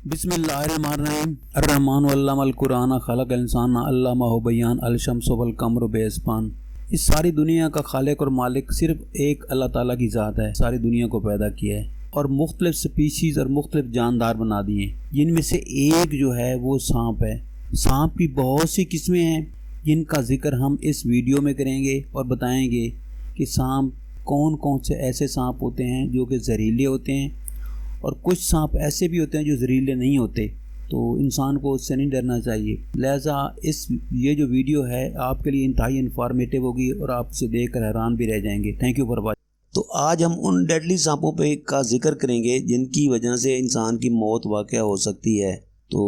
बिस्मिल्लाहिर्रहमानिर्रहीम अर्रहमान वल्लमल कुरान खलक इंसान अल्लामाहु बयान अलशम्स वल कमर बेस्पान। इस सारी दुनिया का खालिक और मालिक सिर्फ एक अल्लाह ताला की ज़ात है। सारी दुनिया को पैदा किया है और मुख्तलिफ स्पीशीज़ और मुख्तलिफ जानदार बना दिए हैं, जिनमें से एक जो है वो सांप है। सांप की बहुत सी किस्में हैं जिनका जिक्र हम इस वीडियो में करेंगे और बताएंगे कि सांप कौन कौन से ऐसे सांप होते हैं जो कि जहरीले होते हैं और कुछ सांप ऐसे भी होते हैं जो जहरीले नहीं होते। तो इंसान को उससे नहीं डरना चाहिए। लिहाजा ये जो वीडियो है आपके लिए इंतहाई इन्फॉर्मेटिव होगी और आप उसे देखकर हैरान भी रह जाएंगे। Thank you for watching. तो आज हम उन डेडली सांपों पे का जिक्र करेंगे जिनकी वजह से इंसान की मौत वाक़या हो सकती है। तो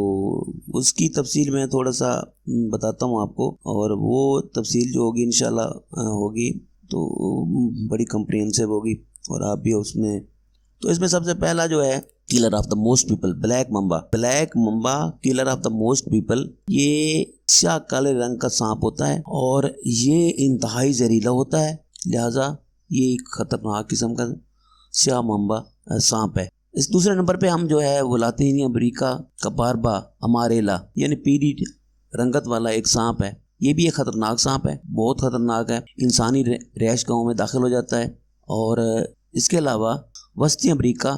उसकी तफसील मैं थोड़ा सा बताता हूँ आपको, और वो तफसील जो होगी इंशाल्लाह होगी तो बड़ी कम्प्रिहेंसिव होगी और आप भी उसमें। तो इसमें सबसे पहला जो है killer of the most people, black Mamba killer of the most people. ये स्याह काले रंग का सांप होता है और ये इंतहाई जहरीला होता है, लिहाजा ये एक खतरनाक किस्म का स्याह मम्बा सांप है। इस दूसरे नंबर पे हम जो है वो लातीनी अमेरिका का बारबा अमारेला यानी पीली रंगत वाला एक सांप है। ये भी एक खतरनाक सांप है, बहुत खतरनाक है। इंसानी रिहाइश गाँव में दाखिल हो जाता है और इसके अलावा वस्ती अमेरिका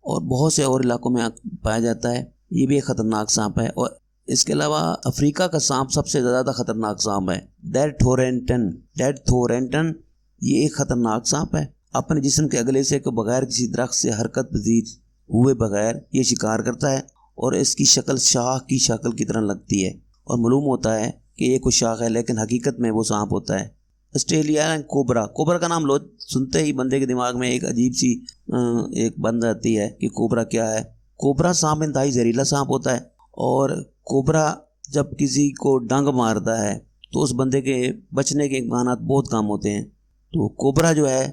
और बहुत से और इलाकों में पाया जाता है। ये भी एक ख़तरनाक सांप है। और इसके अलावा अफ्रीका का सांप सबसे ज़्यादा ख़तरनाक सांप है, डेड थोरेंटन। ये एक ख़तरनाक सांप है। अपने जिस्म के अगले हिस्से को बगैर किसी दरख्त से हरकत पजीर हुए बगैर ये शिकार करता है और इसकी शक्ल शाह की शक्ल की तरह लगती है और मालूम होता है कि ये कोई शाख है, लेकिन हकीकत में वो सांप होता है। ऑस्ट्रेलिया कोबरा का नाम लो सुनते ही बंदे के दिमाग में एक अजीब सी एक बंद आती है कि कोबरा क्या है। कोबरा सांप इंतहाई जहरीला सांप होता है और कोबरा जब किसी को डंग मारता है तो उस बंदे के बचने के इम्कानात बहुत कम होते हैं। तो कोबरा जो है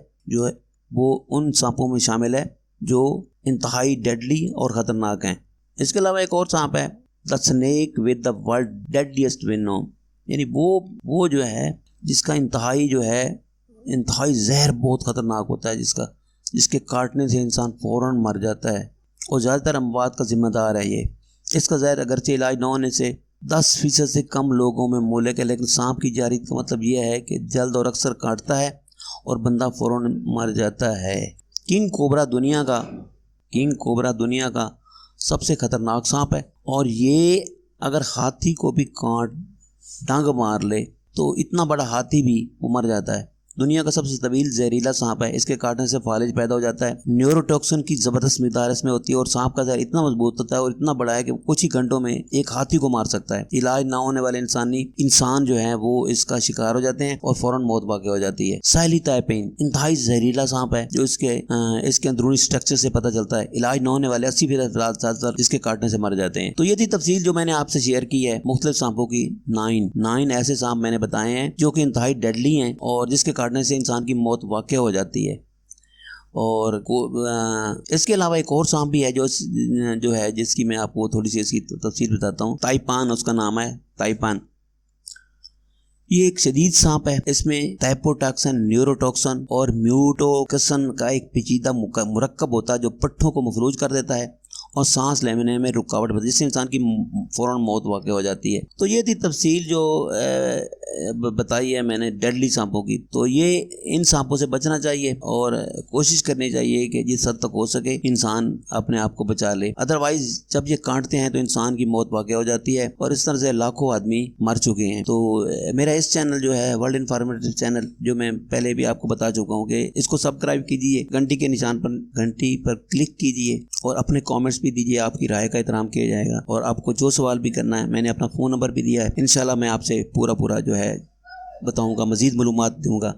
वो उन सांपों में शामिल है जो इंतहाई डेडली और ख़तरनाक हैं। इसके अलावा एक और सांप है the snake with the world deadliest venom, यानी वो जो है जिसका इंतहाई जहर बहुत ख़तरनाक होता है, जिसके काटने से इंसान फ़ौरन मर जाता है और ज़्यादातर अमवात का ज़िम्मेदार है ये। इसका जहर अगरचे इलाज न होने से 10% से कम लोगों में मूलक है, लेकिन सांप की जारियत का मतलब ये है कि जल्द और अक्सर काटता है और बंदा फ़ौरन मर जाता है। किंग कोबरा दुनिया का सबसे ख़तरनाक सांप है और ये अगर हाथी को भी डंग मार ले तो इतना बड़ा हाथी भी वो मर जाता है। दुनिया का सबसे तवील जहरीला सांप है। इसके काटने से फालिज पैदा हो जाता है। न्यूरोटॉक्सिन की ज़बरदस्त मिक़दार इसमें होती है और सांप का जहर इतना मजबूत होता है और इतना बड़ा है कि कुछ ही घंटों में एक हाथी को मार सकता है। इलाज ना होने वाले इंसान जो है वो इसका शिकार हो जाते हैं और फौरन मौत वाक़या हो जाती है। साइली ताइपेन इंतहाई जहरीला सांप है जो इसके अंदरूनी स्ट्रक्चर से पता चलता है। इलाज न होने वाले 80% इसके काटने से मर जाते हैं। तो ये थी तफसील जो मैंने आपसे शेयर की है मुख्तलिफ सांपों की। 9 ऐसे सांप मैंने बताए हैं जो कि इंतहाई डेडली हैं और जिसके काटने से इंसान की मौत वाक़या हो जाती है। और इसके अलावा एक और सांप भी है जो है जिसकी मैं आपको थोड़ी सी इसकी तफसील बताता हूँ। ताइपान उसका नाम है, ताइपान। ये एक शदीद सांप है। इसमें टाइपोटॉक्सिन, न्यूरोटॉक्सिन और म्यूटोक्सिन का एक पेचीदा मुरक्कब होता है जो पट्ठों को मफलूज कर देता है और सांस लेने में रुकावट बनती है, जिससे इंसान की फ़ौरन मौत वाक़या हो जाती है। तो ये थी तफसील जो बताई है मैंने डेडली सांपों की। तो ये इन सांपों से बचना चाहिए और कोशिश करनी चाहिए कि जिस हद तक हो सके इंसान अपने आप को बचा ले। अदरवाइज जब ये काटते हैं तो इंसान की मौत वाक़या हो जाती है और इस तरह से लाखों आदमी मर चुके हैं। तो मेरा इस चैनल जो है वर्ल्ड इन्फॉर्मेटिव चैनल, जो मैं पहले भी आपको बता चुका हूँ कि इसको सब्सक्राइब कीजिए, घंटी के निशान पर घंटी पर क्लिक कीजिए और अपने कमेंट्स भी दीजिए। आपकी राय का एहतराम किया जाएगा और आपको जो सवाल भी करना है मैंने अपना फ़ोन नंबर भी दिया है। इंशाल्लाह मैं आपसे पूरा जो है बताऊंगा, मज़ीद मालूमात दूंगा।